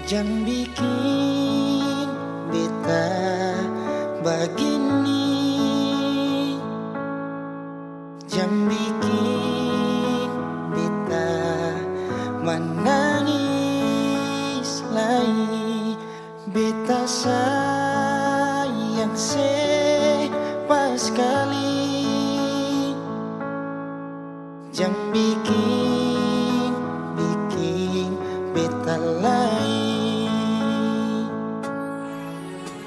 Jangan bikin beta begini, jangan bikin beta menangis lagi. Beta sayang pas sekali, jangan bikin beta lain.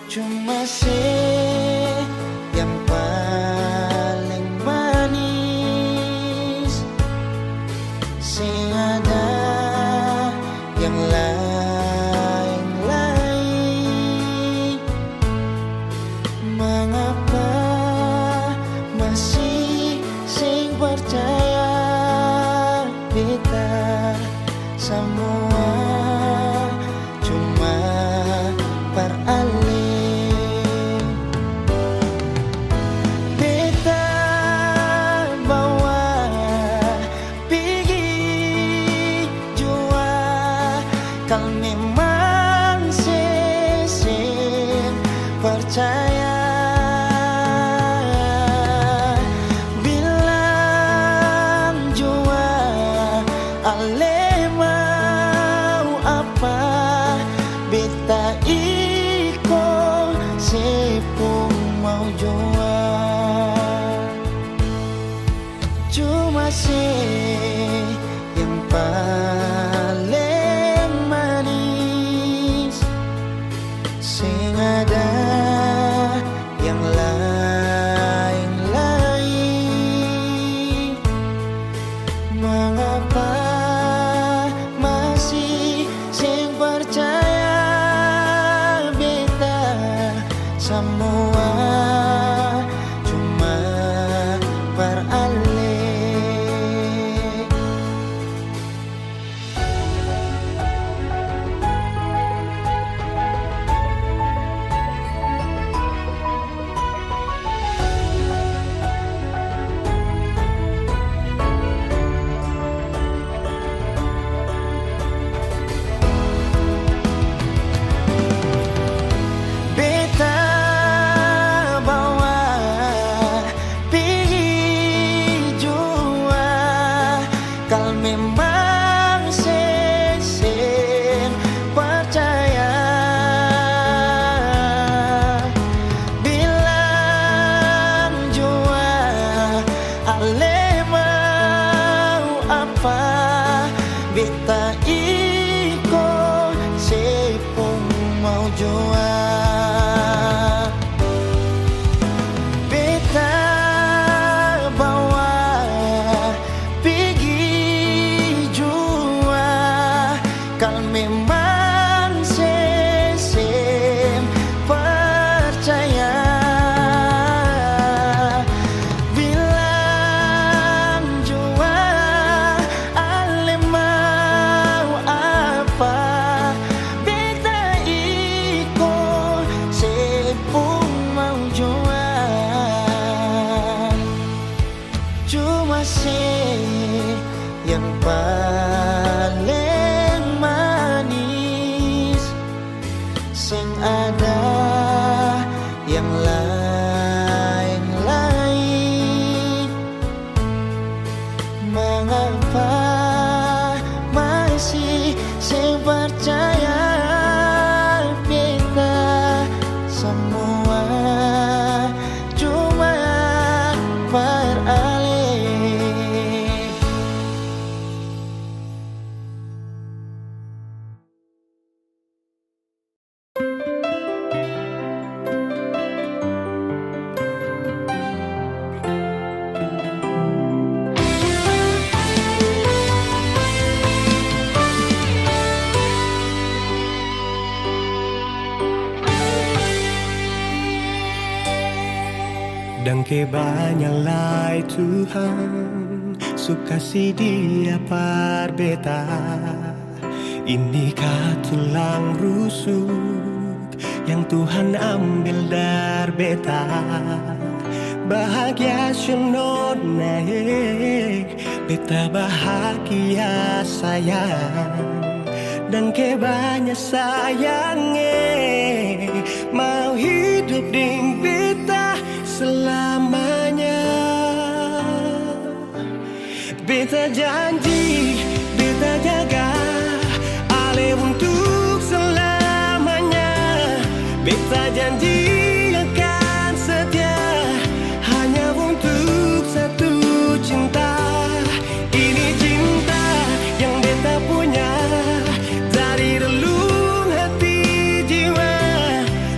Cuma yang paling manis, sing ada yang lain-lain. Mengapa masih sing percaya beta semua cuma peralih. Kau memang percaya, bilang jua ale mau apa, beta iko sepung mau jua. Cuma yang paling manis, sing ada yang lain-lain. Mengapa masih sing percaya beta semua cuma peralih. Kau memang percaya, bilang jua ale mau apa, beta iko sepung mau jua. Beta bawa kau memang percaya, bilang jua ale mau apa, beta iko sepung mau jua. Cuma yang paling manis, sing ada yang lain-lain. Mengapa masih sing percaya beta semua cuma peralih. Dan kebanyalah Tuhan suka si dia par beta. Inikah tulang rusuk yang Tuhan ambil dari beta. Bahagia senod naik, beta bahagia sayang. dan ke banyak sayangnya, mau hidup ding beta selamanya. Beta janji, beta jaga ale untuk selamanya. Beta janji akan setia hanya untuk satu cinta. Ini cinta yang beta punya dari relung hati jiwa.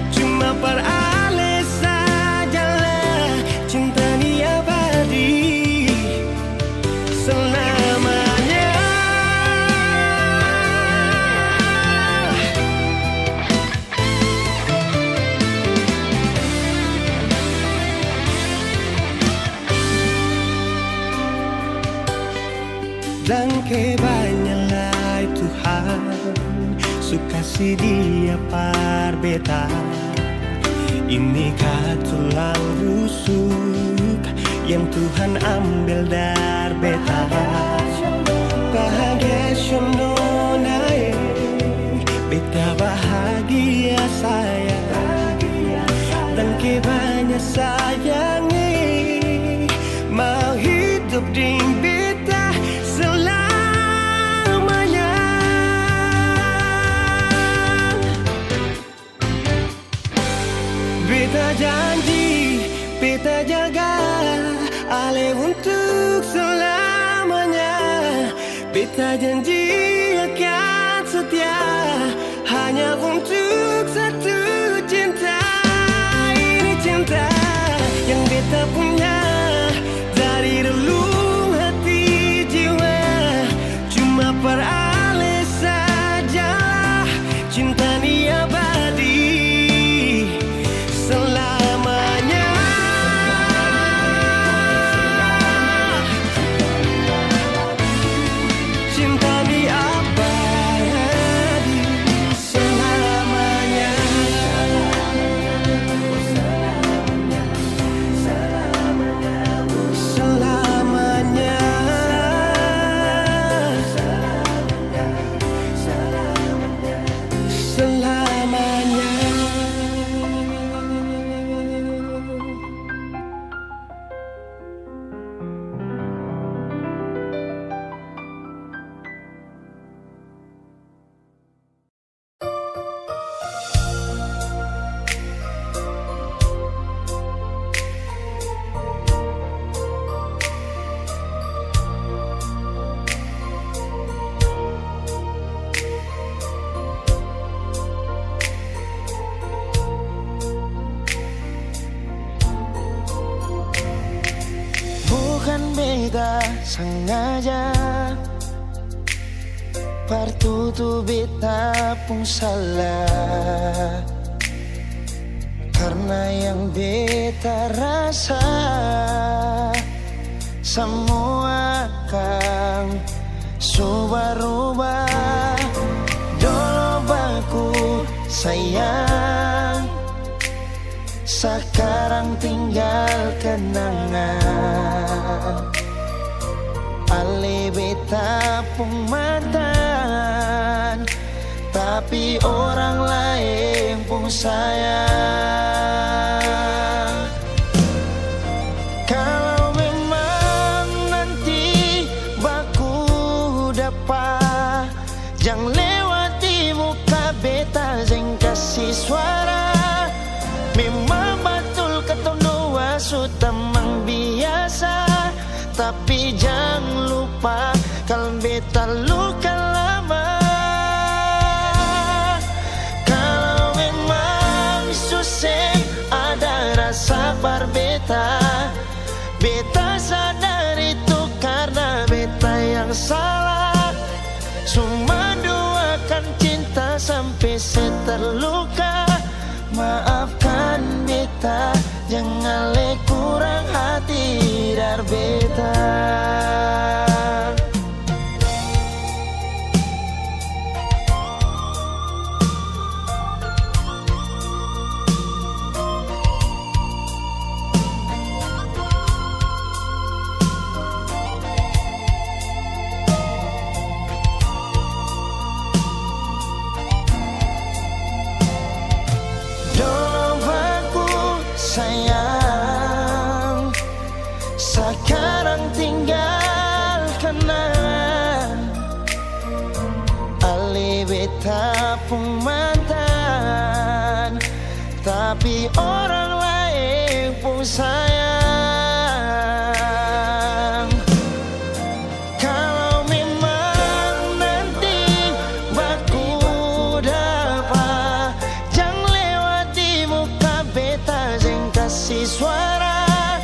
Cuma per ale sajalah cinta ni abadi selamanya. Dan kebanyalah Tuhan suka si dia par beta. Ini tulang rusuk yang Tuhan ambil dari beta. Bahagia naik, beta bahagia saya. Dan kebanyak sayangnya, mau hidup di beta selamanya. Beta janji, beta jaga ale untuk selamanya. Beta janji akan setia hanya untuk satu cinta. Ini cinta yang beta punya dari relung hati jiwa. Cuma per ale sajalah cinta ni abadi selamanya. Cinta ni abadi selamanya. Selamanya. Bukan beta sengaja partutu beta pun salah. Karena yang beta rasa semua akan subah-rubah. Dulu baku sayang, sekarang tinggal kenangan. Ale beta pun mantan, tapi orang lain pun sayang. Kalau memang nanti baku dapat, jangan lewati muka beta, jangan kasih suara. Memang betul ketondoa sudah mang biasa, tapi jangan lupa kalau beta luka lama. Kalau memang susah ada rasa berbeta, beta sadar itu karena beta yang salah. Cuma doakan cinta sampai terluka. Maafkan beta, jangan le kurang hati dar beta. beta pun mantan, tapi orang lain pun sayang. Kalau memang nanti baku dapat, jangan lewati muka beta jeng kasih suara.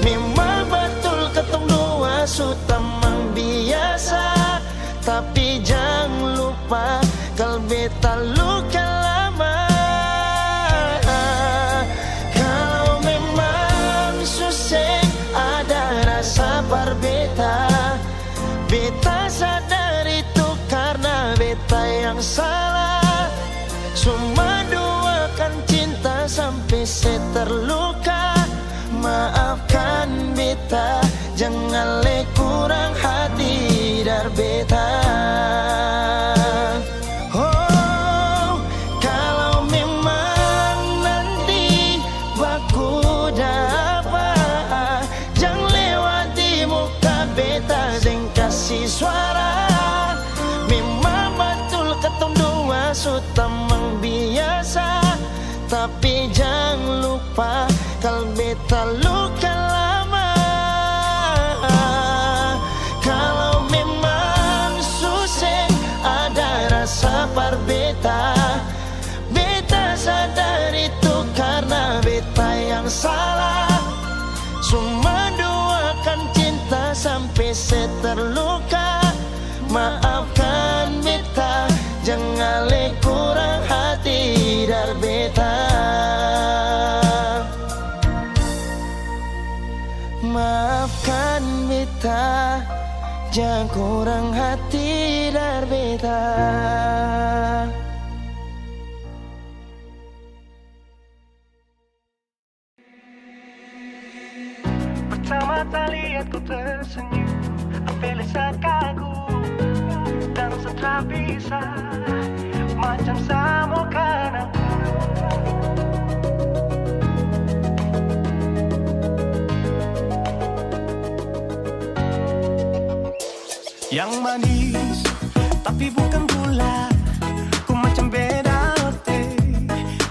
Memang betul ketemu dua sutamang biasa, tapi jangan lupa kalau beta luka lama. Kalau memang susah ada rasa berbeda, beta sadar itu karena beta yang salah. Cuma duakan cinta sampai saya terluka. Maafkan beta, jangan le kurang hati dar beta. Oh, kalau memang nanti baku dapat, jangan lewati muka beta jeng kasih suara. Memang betul ketemu dua sutamang biasa, tapi jangan lupa kalau beta luka lama. Kalau memang susah ada rasa berbeda, beta sadar itu karena beta yang salah. Cuma duakan cinta sampai saya terluka. Maafkan beta, jangan le kurang hati dar beta. Maafkan beta, jangan kurang hati dar beta. Pertama kali lihat kau tersenyum, apalagi saat kagum dan setelah bisa macam sama kan aku. Yang manis tapi bukan gula, ku macam beda teh.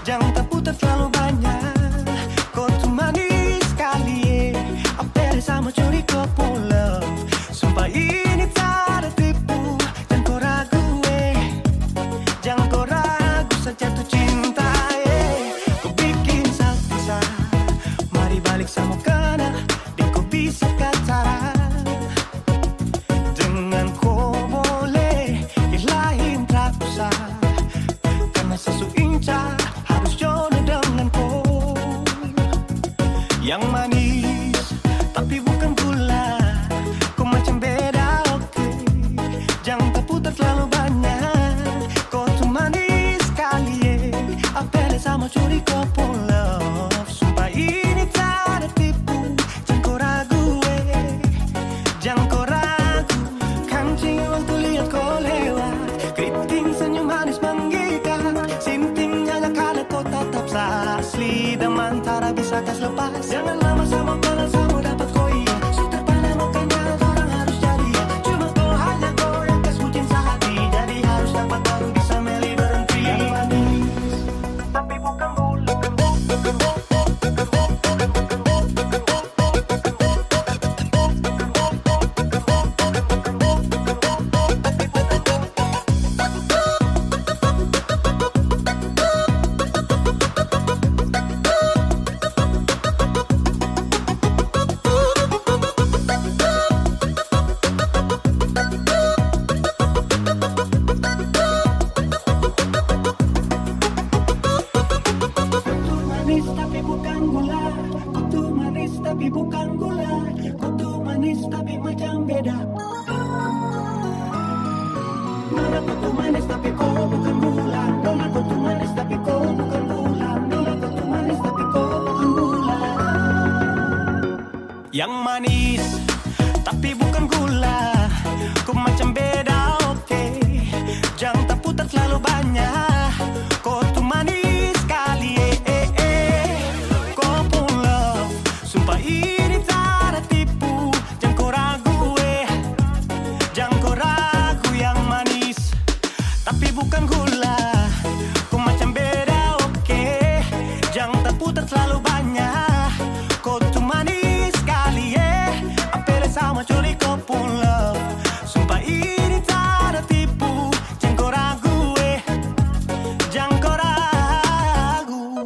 Jangan tak putar terlalu banyak, kau tuh manis sekali. Apa sama curi kau pulang, sumpah ini tak ada tipu. Jangan kau ragu jangan kau ragu saja tuh cinta kau bikin salsa, mari balik sama kana, dan kau bisa kata. Yang manis tapi bukan gula, kau macam beda oke. Jangan tak putar terlalu banyak, kau tuh manis sekali apa sama curi kau pulang. Sumpah ini tak ada tipu, jangan kau ragu jangan kau ragu. Kancing waktu lihat kau lewat, keriting senyum manis menggigit, sintingnya karena kau tetap asli dan mantara bisa kas lepas. Jangan lama sama kenal sama dapat koi, sudah pada makanya orang harus jadi. Cuma kau hanya kau yang kas bucin sehati, jadi harus dapat baru bisa meli berhenti. Yang manis tapi bukan gula. Tapi bukan gula, kau tuh manis tapi macam beda. Nona kau tuh manis tapi kau bukan gula. Nona kau tuh manis tapi kau bukan gula. Nona kau tuh manis tapi kau bukan gula. Yang manis tapi bukan gula, kau macam beda oke. Jangan tak putar terlalu banyak, kau tuh manis sekali kau pulang. Sumpah ini tak ada tipu, jangan kau ragu jangan kau ragu. Yang manis tapi bukan gula. gula. Kau macam beda, oke. Jangan terputar terlalu banyak. Kau tuh manis sekali, apel sama curi kau pulau. Sumpah ini tak ada tipu. Jangan kau ragu, jangan kau ragu.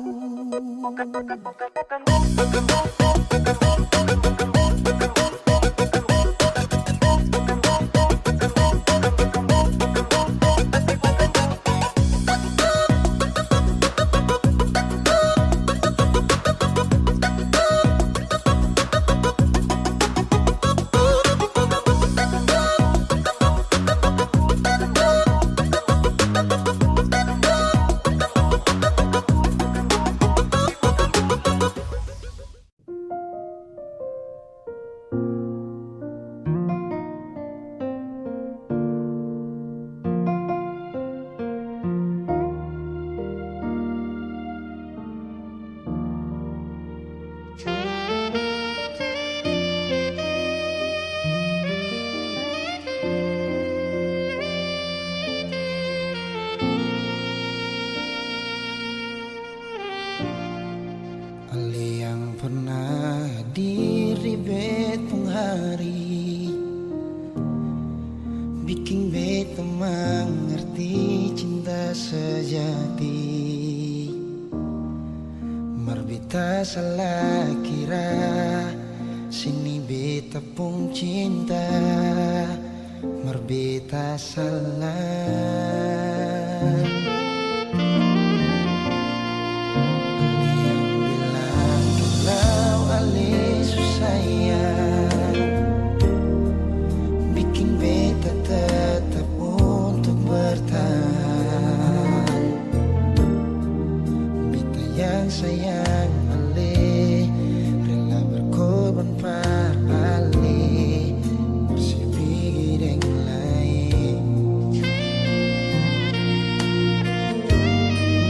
Ale yang pernah hadir di betong hari, bikin beta mengerti cinta sejati. Marbeta salah kira, sini beta pun cinta. Marbeta salah. Bikin beta tetap untuk bertahan. Beta yang sayang Ale, rela berkorban par Ale, masih pikir yang lain.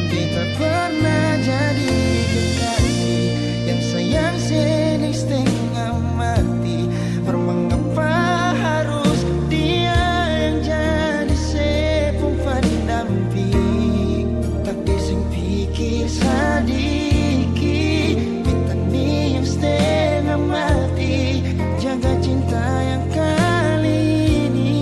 Beta pernah jadi kekasih yang sayang sedang setengah mati. Mengapa harus dia yang jadi sepung pendamping? Tak dising pikir sedikit, beta ni yang setengah mati. Jaga cinta yang kali ini.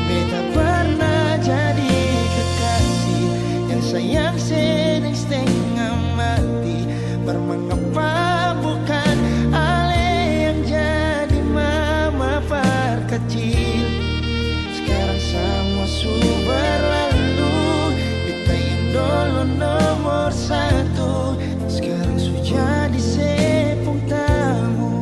Beta pernah jadi kekasih yang sayang sedang setengah mati. Mengapa bukan Ale yang jadi mama perkecil? Sekarang semua sudah berlalu. Beta yang dulu nomor satu, sekarang sudah jadi sepung tamu.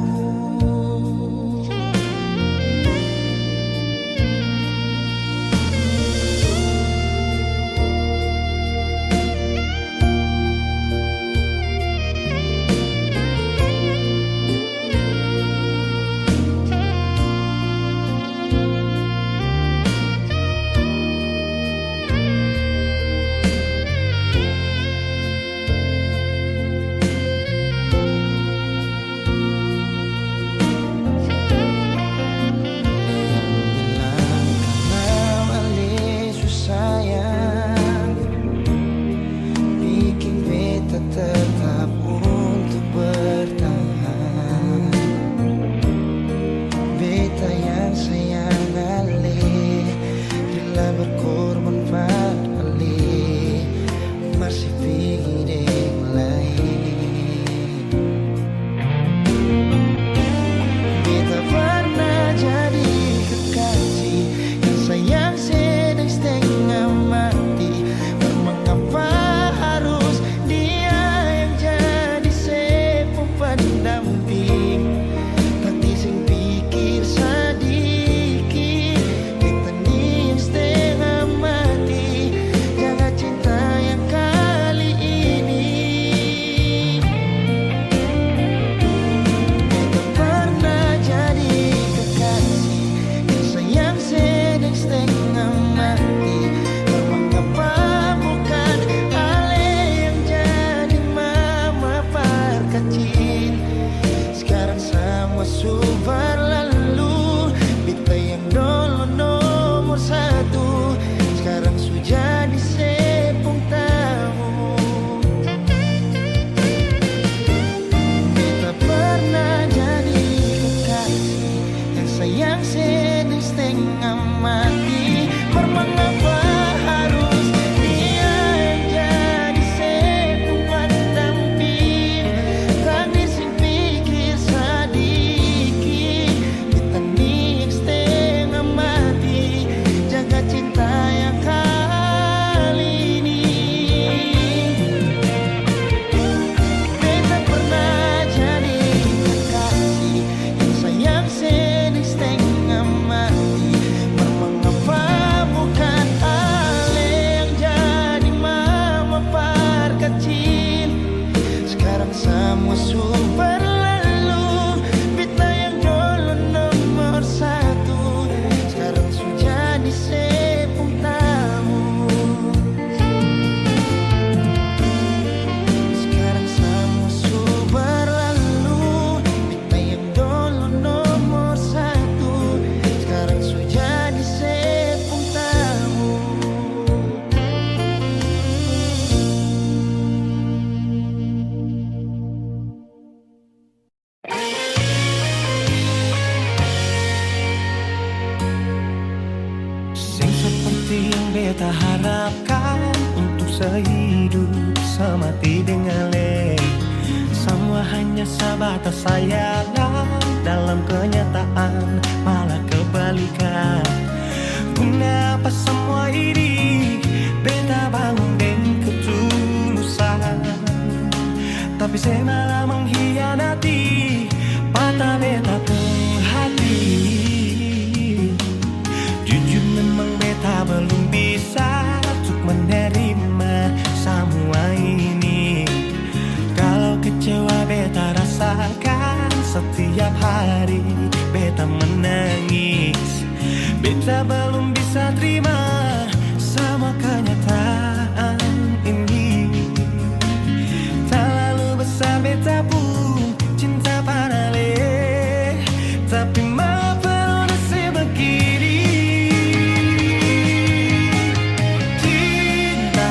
Sing pikir sedikit, beta ni yang setengah seperti yang beta harapkan, untuk sehidup semati dengan le. Semua hanya sebatas sayangan, dalam kenyataan malah kebalikan. Kenapa semua ini beta bangun dengan ketulusan, tapi saya malah mengkhianati mata beta pun hati. Jujur memang beta belum bisa untuk menerima semua ini. Kalau kecewa beta rasakan setiap hari beta menangis. Beta belum bisa terima sama kenyataan ini. Terlalu besar beta pun cinta pada le, tapi maaf sebegini. Cinta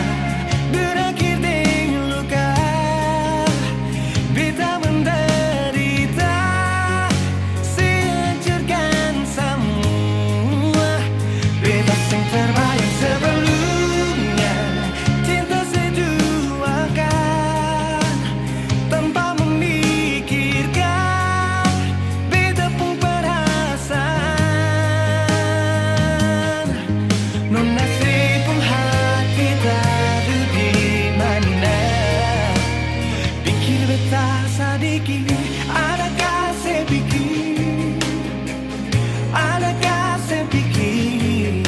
berakhir dengan luka, beta menderita, sehancurkan semua. Bebas yang terbayang sebelumnya, cinta seduakan tanpa memikirkan beda pun perasaan. Non nasib pun hati tadu di mana, pikir beta sadiki, adakah saya pikir, adakah saya pikir.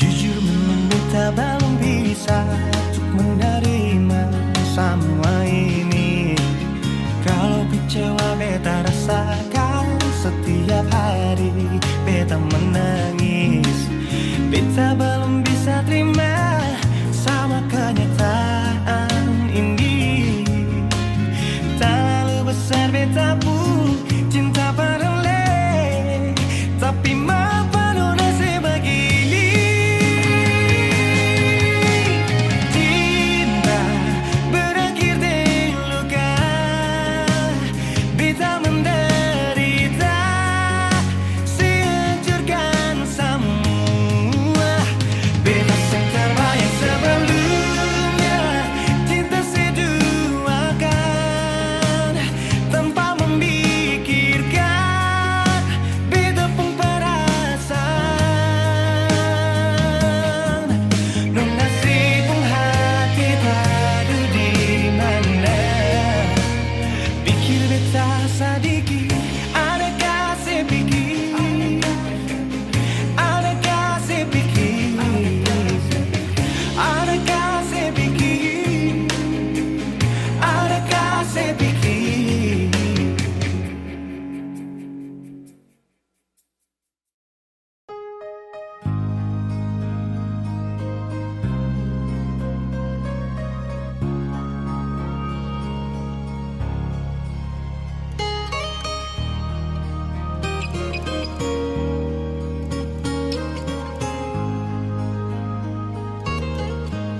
Jujur memang beta belum bisa untuk menerima semua ini. Kalau kecewa beta rasakan setiap hari beta menangis. Beta belum bisa terima sama kenyataan ini. Terlalu besar beta pun cinta pada le, tapi maaf nona sebegini. Cinta berakhir dengan luka, beta menderita, sehancurkan semua. Bebas yang terbayang sebelumnya, cinta seduakan tanpa memikirkan beda pun perasaan. Non nasib pun hati tadu di mana, pikir beta sadiki, adakah saya pikir, adakah saya pikir, adakah saya pikir, adakah saya pikir.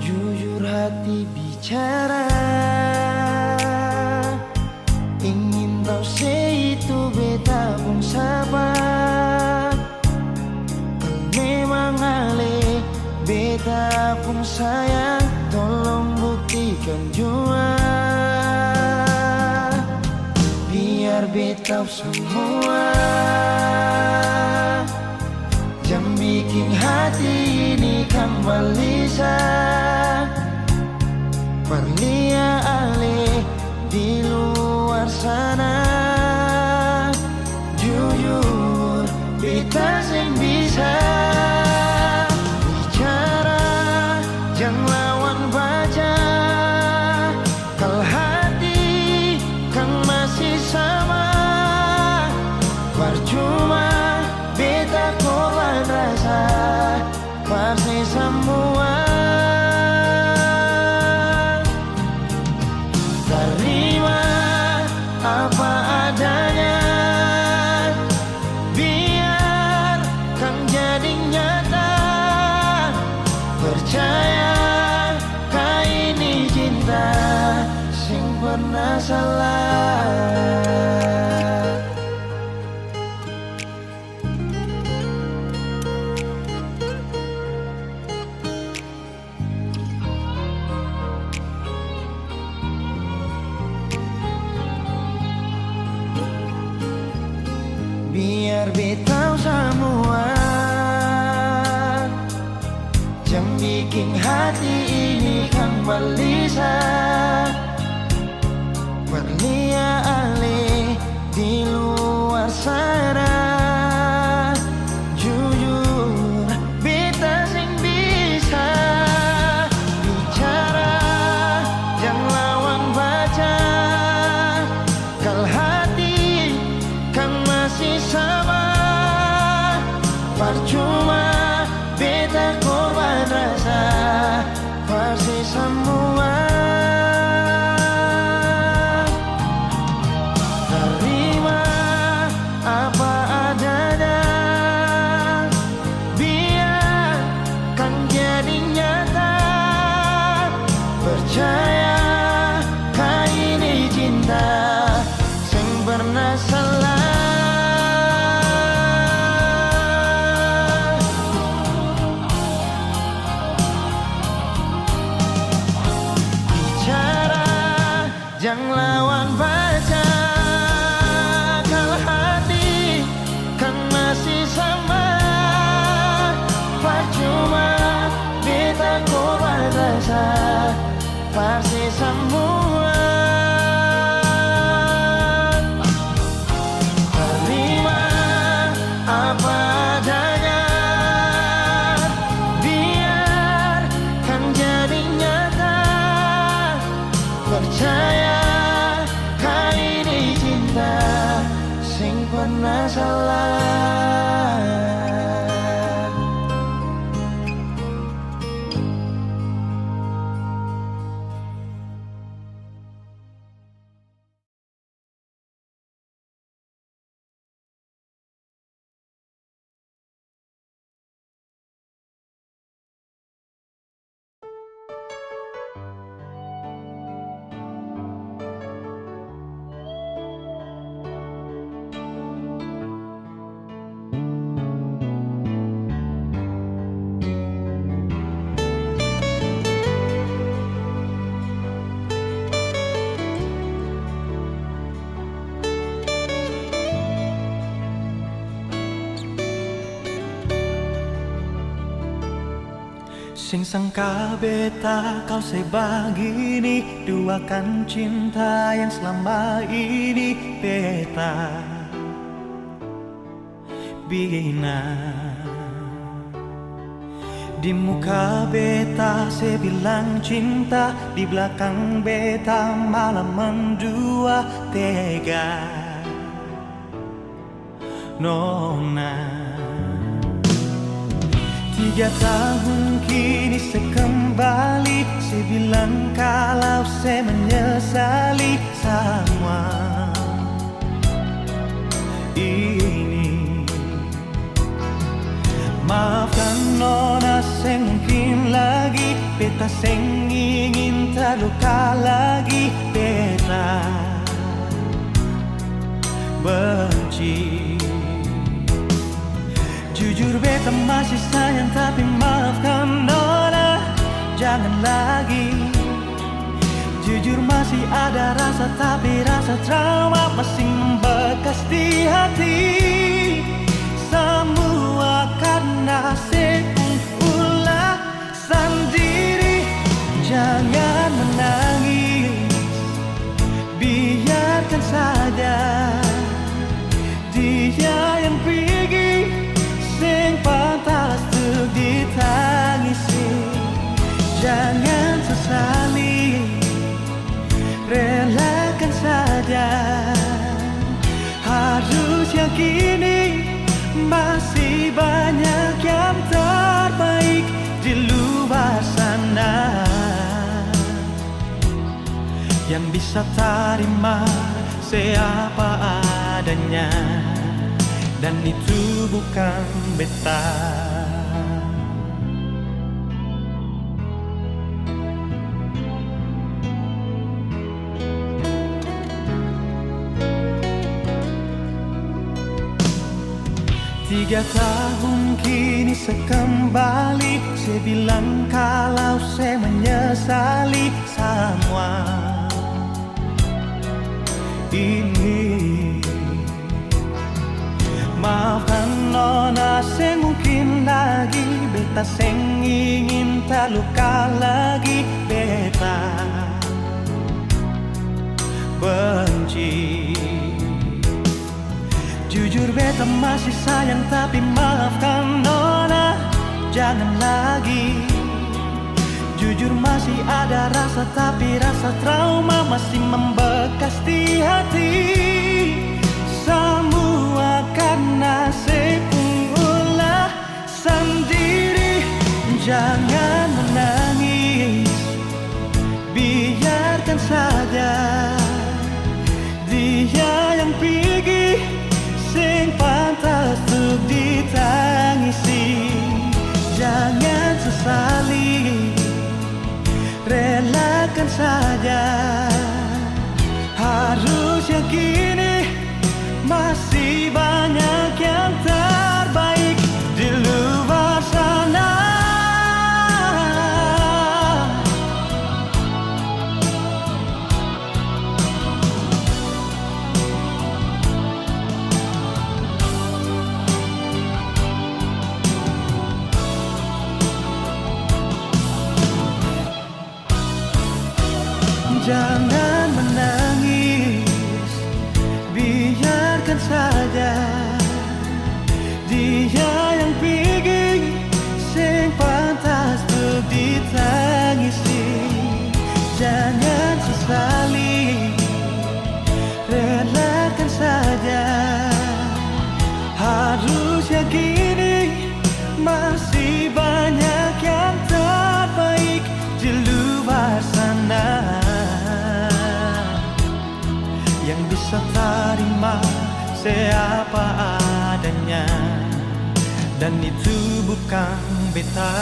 Jujur hati bicara, ingin tahu itu beta pun sabar. Memang ale beta pun sayang, tolong buktikan jua, biar beta semua jam bikin hati ini kembali Parlia ale di luar sana. Jujur beta sing bisa bicara, jangan lawan baca. Kalau hati kan masih sama, percuma beta korban rasa, pasti semua. Terima apa adanya, biarkan jadi nyata. Percaya kau ini cinta sing pernah salah. Biar betau semua, jangan bikin hati ini kan gelisah. Berlia alih di luar sana, jujur beta sing bisa bicara, jangan lawan baca. Kalau hati kan masih sama, percuma beta korban rasa, pasti semua. Terima apa adanya, biarkan jadi nyata. Percaya kau ini cinta sing pernah salah. Jangan lawan baca. Kalau hati kan masih sama, percuma beta korban rasa, pasti semua. Terima apa adanya, biarkan jadi nyata. Percaya kau ini cinta sing pernah salah. Sing sangka beta kau sebegini, duakan cinta yang selama ini beta bina. Di muka beta sebilang cinta, di belakang beta malah mendua tega. Nona 3 tahun kini saya kembali, saya bilang kalau saya menyesali semua ini. Maafkan nona, saya mungkin lagi beta seng ingin terluka lagi. Beta benci, jujur beta masih sayang, tapi maafkan nona, jangan lagi. Jujur masih ada rasa, tapi rasa trauma masih membekas di hati. Semua karena ulah sendiri. Jangan menangis, biarkan saja dia yang pergi, sing pantas untuk ditangisi. Jangan sesali, relakan saja. Harus yakini masih banyak yang terbaik di luar sana, yang bisa terima siapa adanya, dan itu bukan beta. Tiga tahun kini sekembali, saya bilang kalau saya menyesali semua ini. Maafkan nona, saya mungkin lagi beta seng ingin terluka lagi. Beta benci, jujur beta masih sayang, tapi maafkan nona, jangan lagi. Jujur masih ada rasa, tapi rasa trauma masih membekas di hati. Semua karena saya ulah sendiri. Jangan menangis, biarkan saja dia yang pergi, sing pantas untuk ditangisi. Jangan sesali, relakan saja. Harus yakini masih banyak yang terbaik di luar sana. Jangan menangis, biarkan saja dia yang pergi, sing pantas untuk ditangisi. Jangan sesali, relakan saja. Harus yakini masih banyak yang terbaik di luar sana, yang bisa terima siapa adanya, dan itu bukan beta.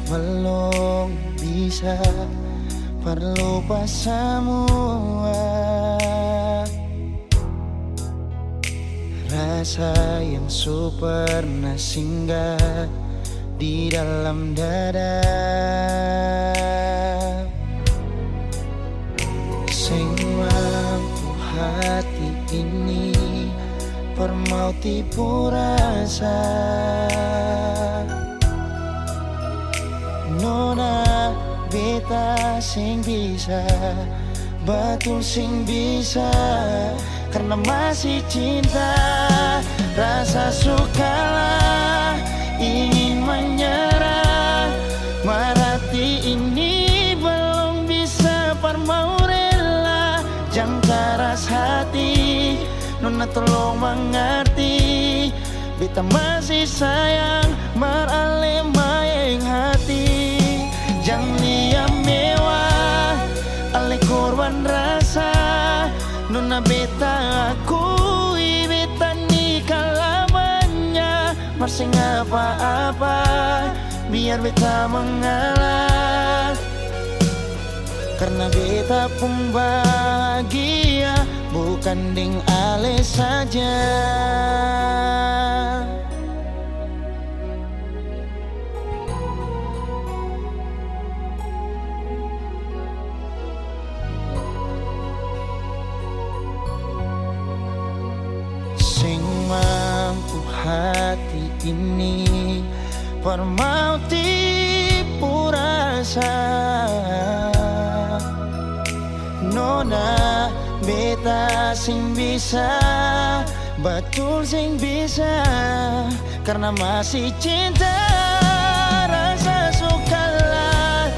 Belum bisa berlupa semua rasa yang pernah singgah di dalam dada. Sing mampu hati ini permau tipu rasa. Nona beta sing bisa, betul sing bisa, karena masih cinta. Rasa sukalah ingin menyerah, marati ini belum bisa parmau rela. Jangan keras hati, nona tolong mengerti, beta masih sayang marale mayang hati. Jangan lihat mewah, ale korban rasa, nona beta akui beta nikah lamanya. Masih apa-apa, biar beta mengalah, karena beta pun bahagia bukan ding ale saja. Sing mampu hati ini permauti purasa Nona beta sing bisa, betul sing bisa, karena masih cinta. Rasa sukalah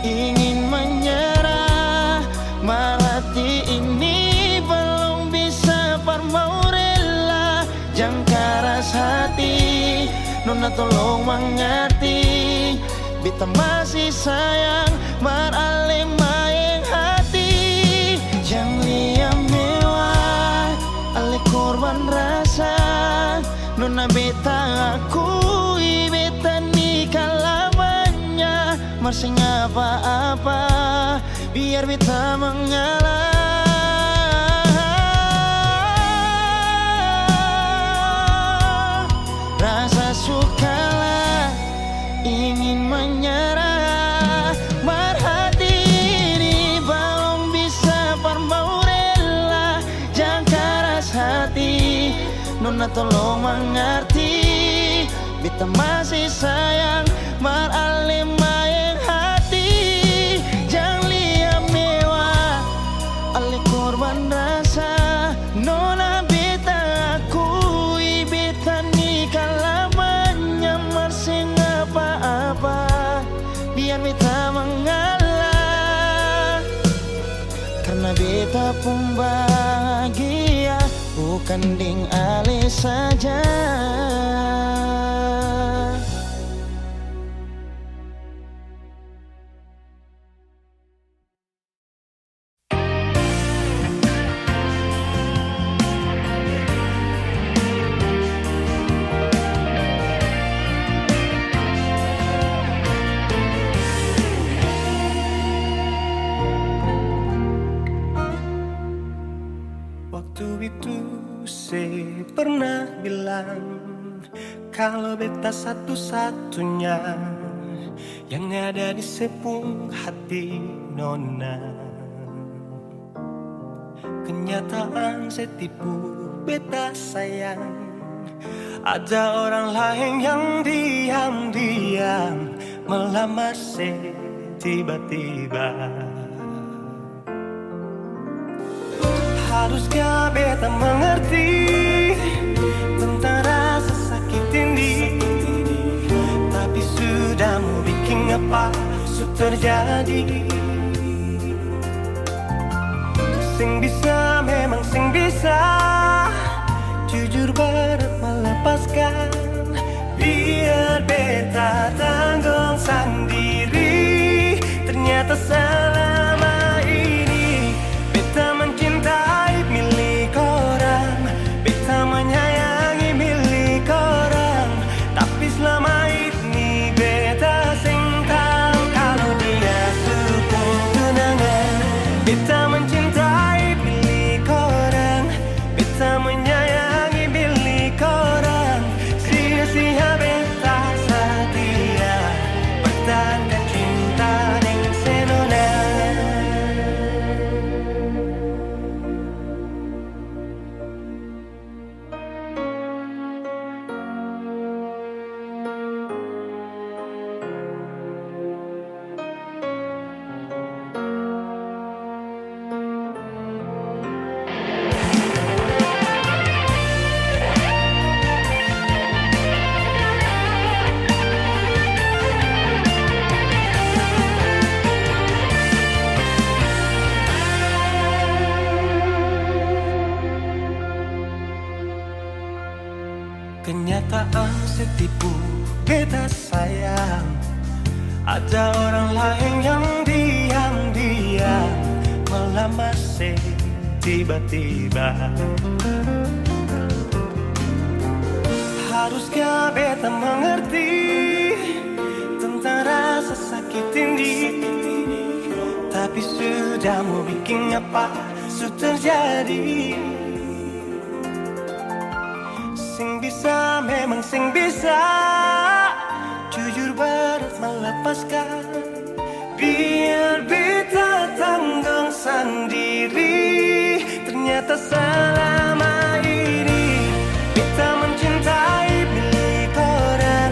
ingin menyerah, marati ini belum bisa parmau rela. Jangan keras hati, Nona tolong mengerti, beta masih sayang marale maeng hati. Jangan lihat mewah, ale korban rasa, Nona beta akui, beta nikah lamanya. Masih apa-apa, biar beta mengalah. Rasa sukalah ingin menyerah, marhati ini belum bisa parmau rela. Jangan keras hati, Nona tolong mengerti, beta masih sayang marale maeng hati. Jangan lihat mewah, ale korban rasa, Nona beta akui, beta nikah lamanya. Masih apa-apa, biar beta mengalah, karena beta pun bahagia, bukan ding ale saja. Waktu itu saya pernah bilang kalau beta satu-satunya yang ada di sepung hati Nona. Kenyataan saya tipu, beta sayang, ada orang lain yang diam-diam melamar saya tiba-tiba. Haruskah beta mengerti tentang rasa sakit ini, tapi sudah mau bikin apa sudah terjadi. Sing bisa memang sing bisa, jujur berat melepaskan, biar beta tanggung sendiri. Ternyata selama ini beta mencintai milik orang, beta menyayangi milik orang, tapi selama ini beta sing tahu kalau dia sepung tunangan. Beta mencintai milik orang, beta menyayangi milik orang, sia-sia beta setia bertanda cinta dengan senona. Kenyataan setipu, beta sayang, ada orang lain yang diam-diam melamar saya tiba-tiba. Haruskah beta mengerti tentang rasa sakit ini, tapi sudah mau bikin apa su terjadi. Sing bisa, memang sing bisa jujur berat melepaskan. Biar beta tanggung sendiri. Ternyata selama ini beta mencintai milik orang,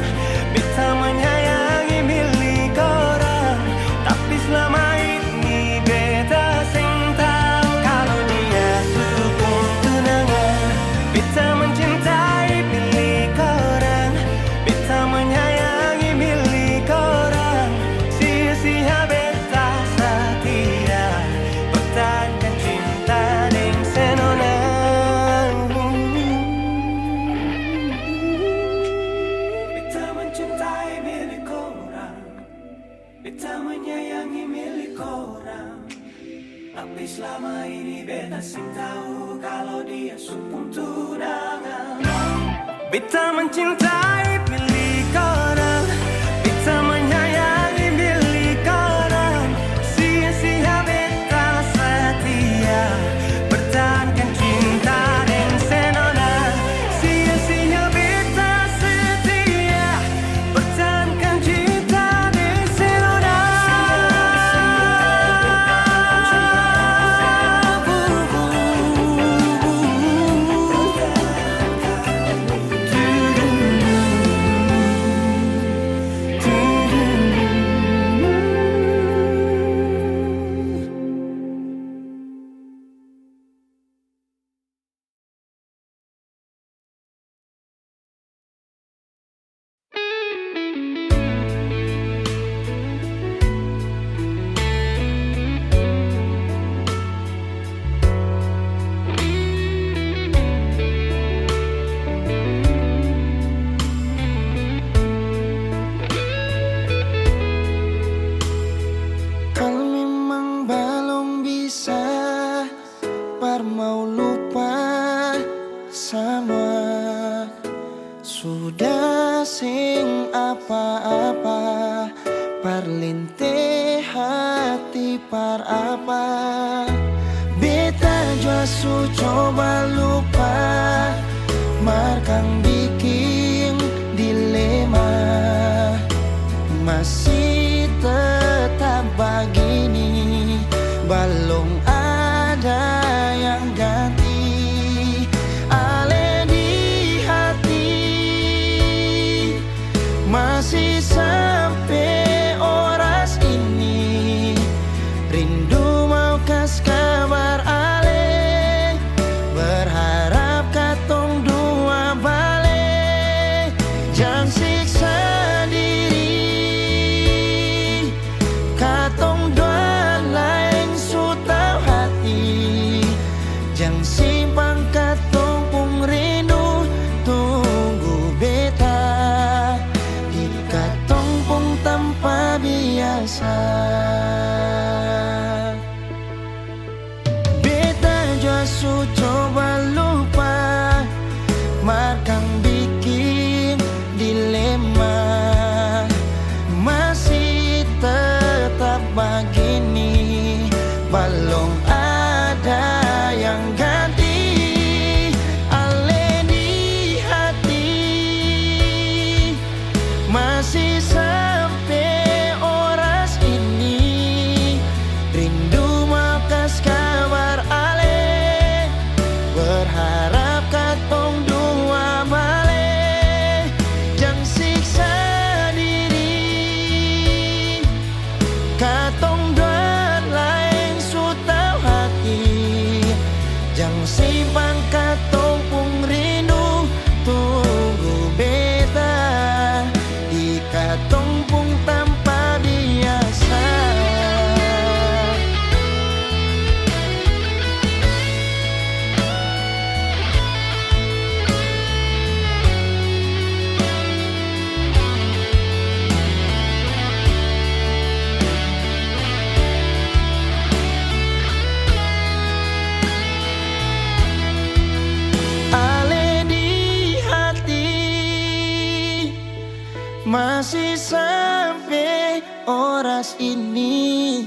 beta menyayangi milik orang. Tapi selama ini beta sing tahu kalau dia tuh pun tunangan. Beta mencintai milik orang, beta menyayangi milik orang. Sia-sia beta setia pertahankan cinta deng senonang. Beta mencintai milik orang, beta menyayangi milik orang. Tapi selama ini beta sing tahu kalau dia supung tunangan. Beta mencintai milik orang, beta menyayangi milik orang. Sia-sia beta setia pertahankan cinta dan senona. Sia-sia beta setia pertahankan cinta dan senona. Kalau memang belum bisa par mau lupa sama, sudah sing apa-apa par linte hati par apa. Beta jua su coba lupa markang bikin dilema. Masih tetap begini, belum ada yang ganti. Ale di hati masih sampai oras ini. Rindu mau kas kabar ale, berharap katong dua balik. Jangan siksa diri, katong dua lain su tau hati. Jangan simpan katong pung rindu, tunggu beta di katong pung tanpa biasa. Beta jua su coba lupa markang bikin dilema. Masih tetap begini, belum ada yang ganti. Ale di hati masih sampai oras ini. Rindu mau kas kabar ale, berharap katong dua balik. Jangan siksa diri, katong dua lain su tau hati. Jangan simpan katong pung rindu, tunggu beta di katong pung tanpa biasa. Ale di hati masih sampai oras ini.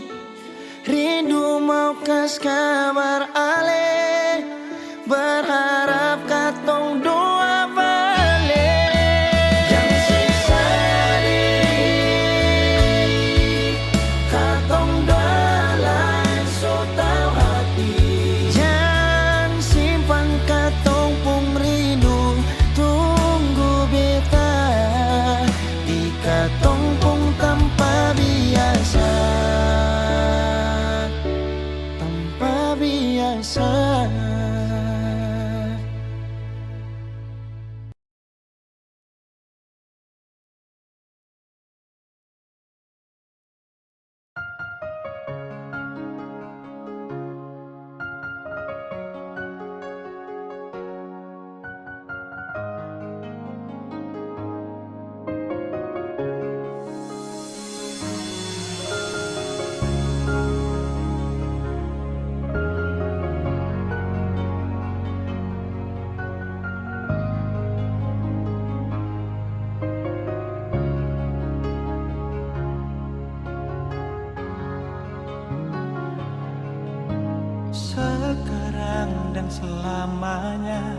Rindu mau kas tias kabar ale, berharap katong doa balik. Yang sisa diri, katong doa lain so tau hati. Jangan simpan katong pung rindu, tunggu beta di katong pung tanpa biasa, tanpa biasa. Sekarang dan selamanya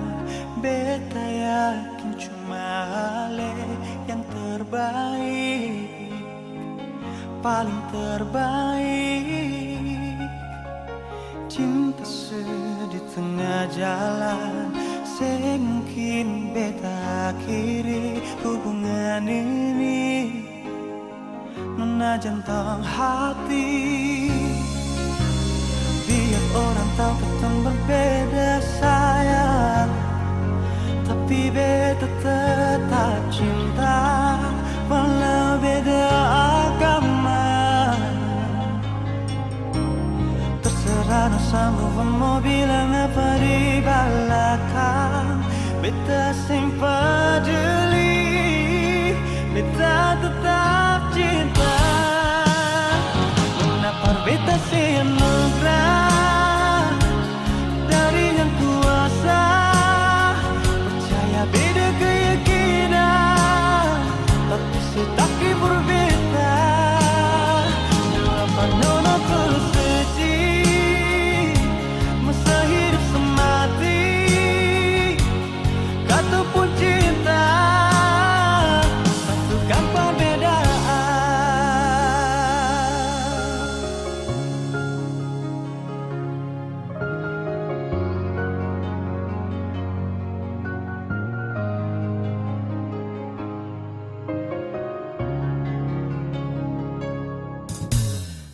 beta yakin cuma Ale yang terbaik, paling terbaik. Cinta di tengah jalan, semungkin beta akhiri hubungan ini. Nona jantung hati, biar orang tahu kita berbeda sayang, tapi beta tetap cinta walau beda agama. Terserah no mau bilang apa di belakang, beta sing peduli, beta tetap cinta. Kenapa beta sing anugerah dari yang kuasa, percaya beda keyakinan, tapi setaki berbeda. Kenapa nona terus sedih, masa hidup semati, kata pun cinta, satukan perbedaan.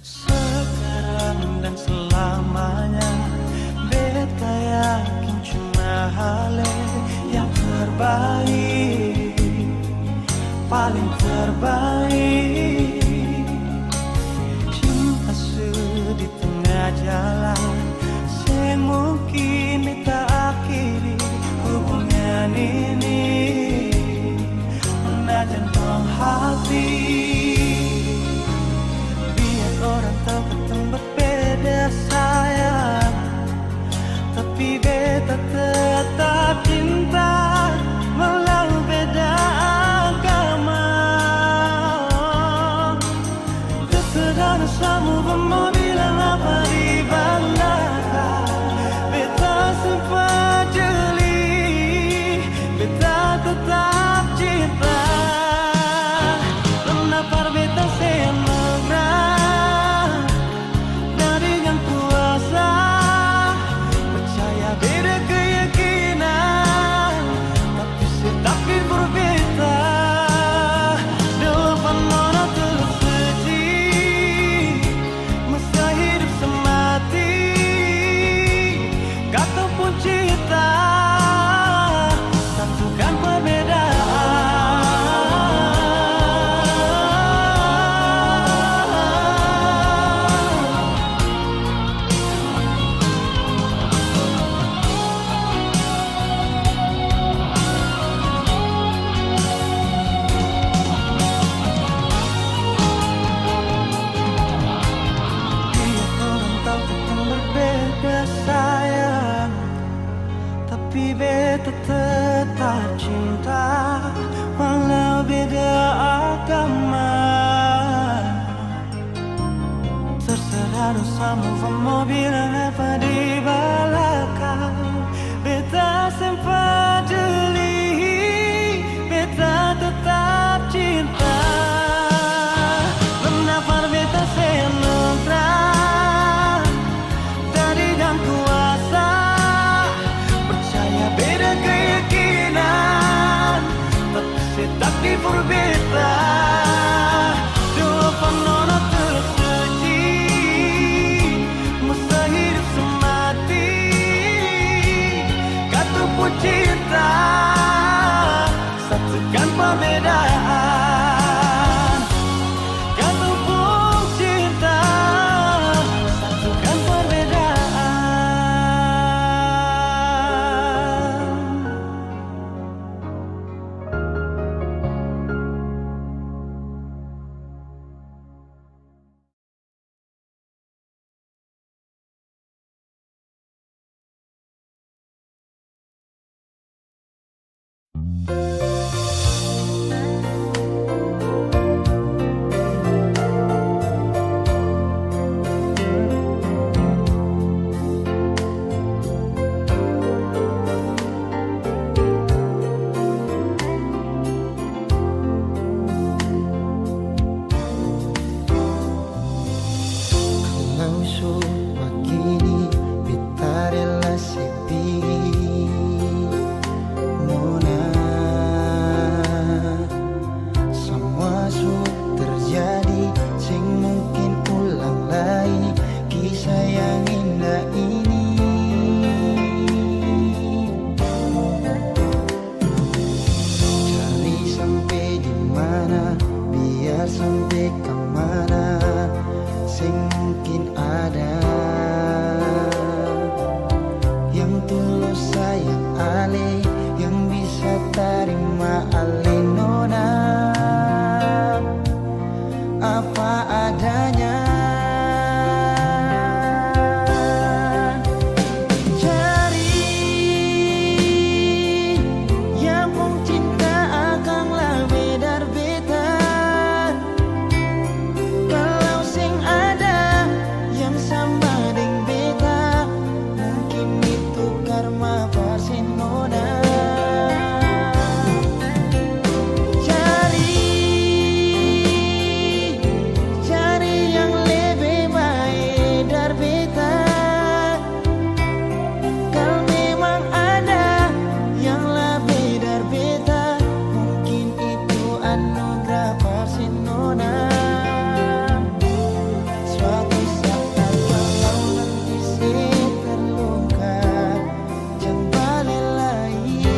Sekarang dan selamanya beta yakin cuma Ale yang terbaik, paling terbaik. Cinta di tengah jalan, semungkin beta akhiri hubungan ini. Jantung hati, biar orang tahu kita berbeda sayang, tapi beta tetap cinta walau beda agama. Terserah semua mau bilang apa di belakang, beta sempat jeli, beta tetap cinta. Kenapa beta semegrah dari yang kuasa, percaya beda keyakinan, tapi setaki berbeda. Depan nona terus sedih, masa hidup semati, kata pun cinta, satukan perbedaan. Biar orang tahu kita berbeda sayang, tapi beta tetap cinta walau beda agama. Terserah sama mobil apa di belakang. Beta sempat jeli, beta tetap cinta. Kenapa beta senang dari dan kuasa, percaya beda keyakinan, tapi setak di beta. Dua penono tersuci, masa hidup semati, kata pun cinta, satukan perbedaan. Kata pun cinta, satukan perbedaan. Kalau so begini beta relasi nona, semua su terjadi sing mungkin ulang lagi kisah yang indah ini. Cari sampai di mana, biar sampai kemana, sing mungkin ada yang tulus sayang ale, yang bisa terima ale nona apa adanya. Cari yang mung cinta akan lebih dari beta. Kalau sing ada yang sama deng beta, mungkin itu karma pasti nona. Cari yang lebih baik dari beta. Kalau memang ada yang lebih dari beta, mungkin itu anugerah pasti nona. Suatu saat kalau nanti saya terluka, jangan balik lagi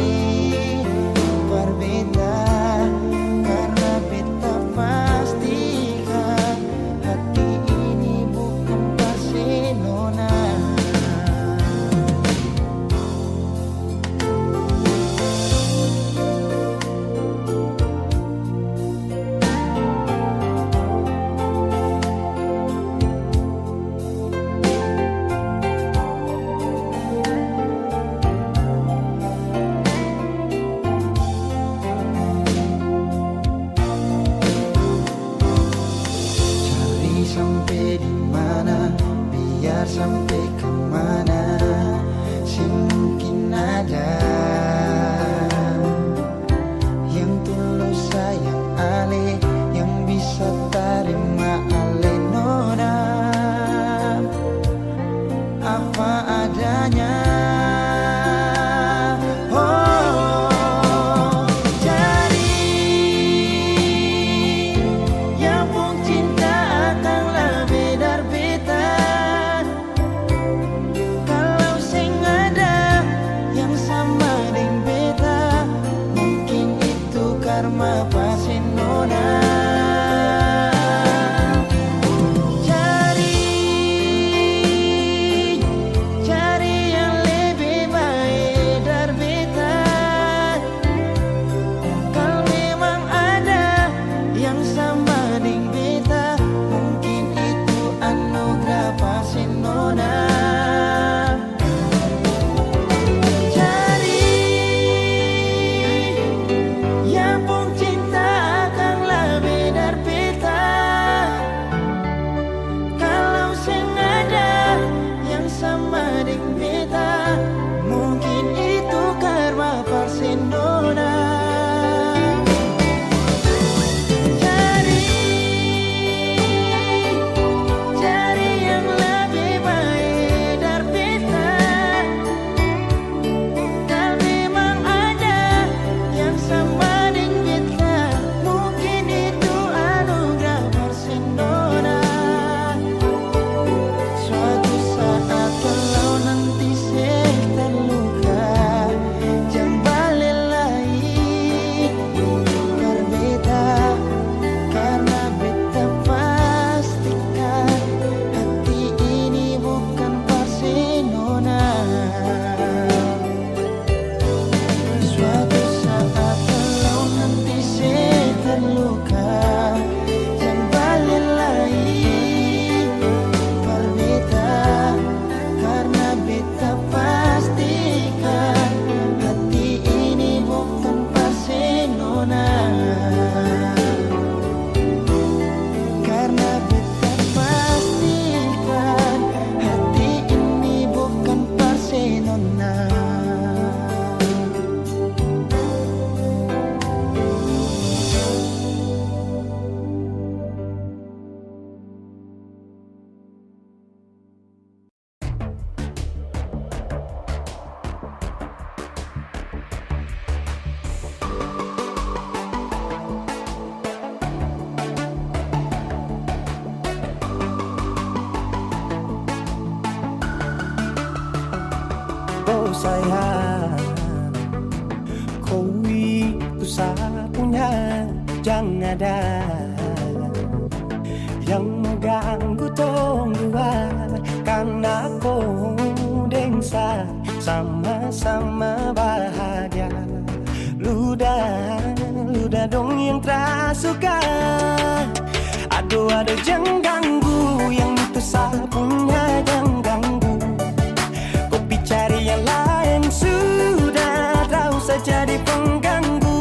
berbeda, karena beta pastikan hati ini bukan pasti nona. Cari sampai di mana, biar sampai kemana, sing mungkin ada yang tulus sayang ale, yang bisa terima ale nona apa adanya. Oh, cari yang mung cinta akan lebih dari beta. Kalau sing ada yang sama deng beta, mungkin itu karma pasti nona. Cari yang lebih baik dari beta. Kalau memang ada yang sama deng beta, mungkin itu anugerah pasti nona. Cari yang pun cinta sayang, kau itu sapunya, jangan ada yang mengganggu tong dua. Karena kau dengsa sama-sama bahagia. Ludah dong yang tersuka. Aduh jangan ganggu, yang itu sapunya jangan ganggu. Kopi cari yang lain sudah, tak usah jadi pengganggu.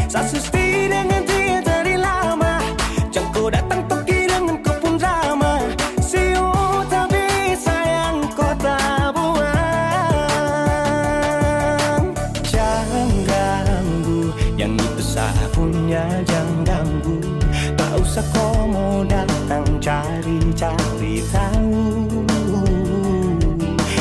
Sasusti dengan dia dari lama, jangan kau datang toki dengan kau pun drama. Siu tapi sayang kau tak buang. Jangan ganggu, yang itu sapunya jangan ganggu. Tak usah kau mau datang cari-cari tahu.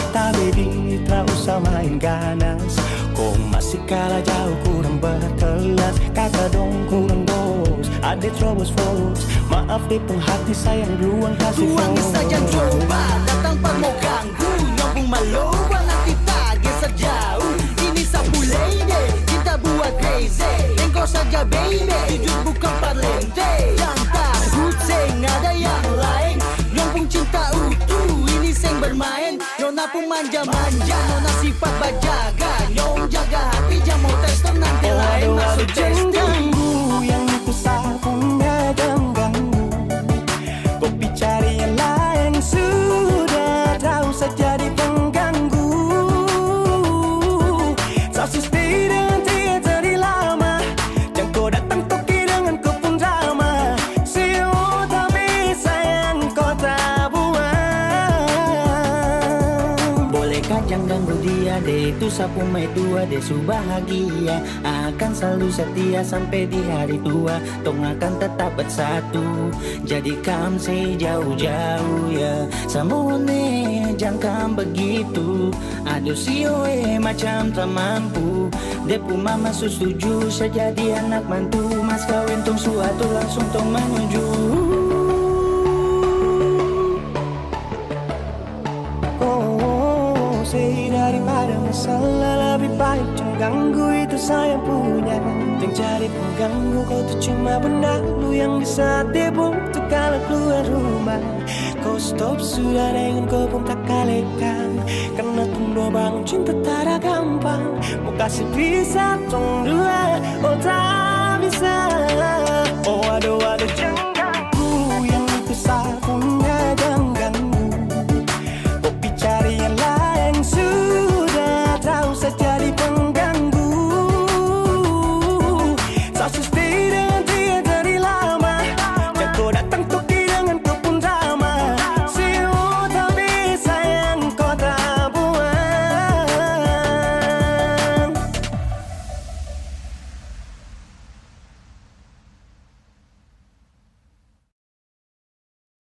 Tak baby, tak usah main ganas. Kau masih kalah jauh, kurang berkelas. Kata dong kurang dos, ada terobos fos. Maaf deh penghati sayang, ruang kasih Tuang fos. saja coba, datang pak mau ganggu. Nyambung maloba nanti tak geser jauh. Ini sapu lady, cinta buat crazy. Engkau saja baby, jujur bukan parlente. Yang takut seng ada yang lain. Nyambung cinta utuh, ini seng bermain. Nona pun manja-manja, nona sifat bajaga. Nyong jaga hati, jangan mau tester nanti lain masuk Jangan testing. ganggu, yang itu sapunya jangan ganggu. Kopi cari yang lain sudah, tak usah jadi pengganggu. Sasusti dengan dia dari lama, jangan kau datang toki dengan kau pun drama. Siu tapi sayang kau tak buang. Bolehkah jangan ganggu dia deh, itu sapu mai tua deh su bahagia. Akan selalu setia sampai di hari tua. Tong akan tetap bersatu. Jadikan sejauh-jauh ya. Samone jangan begitu. Aduh sioe macam tak mampu. Depu mama setuju saya jadi anak mantu. Mas kawin tong suatu langsung tong menuju. Say daripada masalah lebih baik jangan ganggu, itu saya punya. Jangan cari pengganggu, kau tuh cuma benda lu yang bisa tipu tuh kalau keluar rumah. Kau stop sudah dengan kau pun tak kalekan. Karena tunggu bangun cinta tak ada gampang. Mau kasih bisa tong dua, oh tak bisa.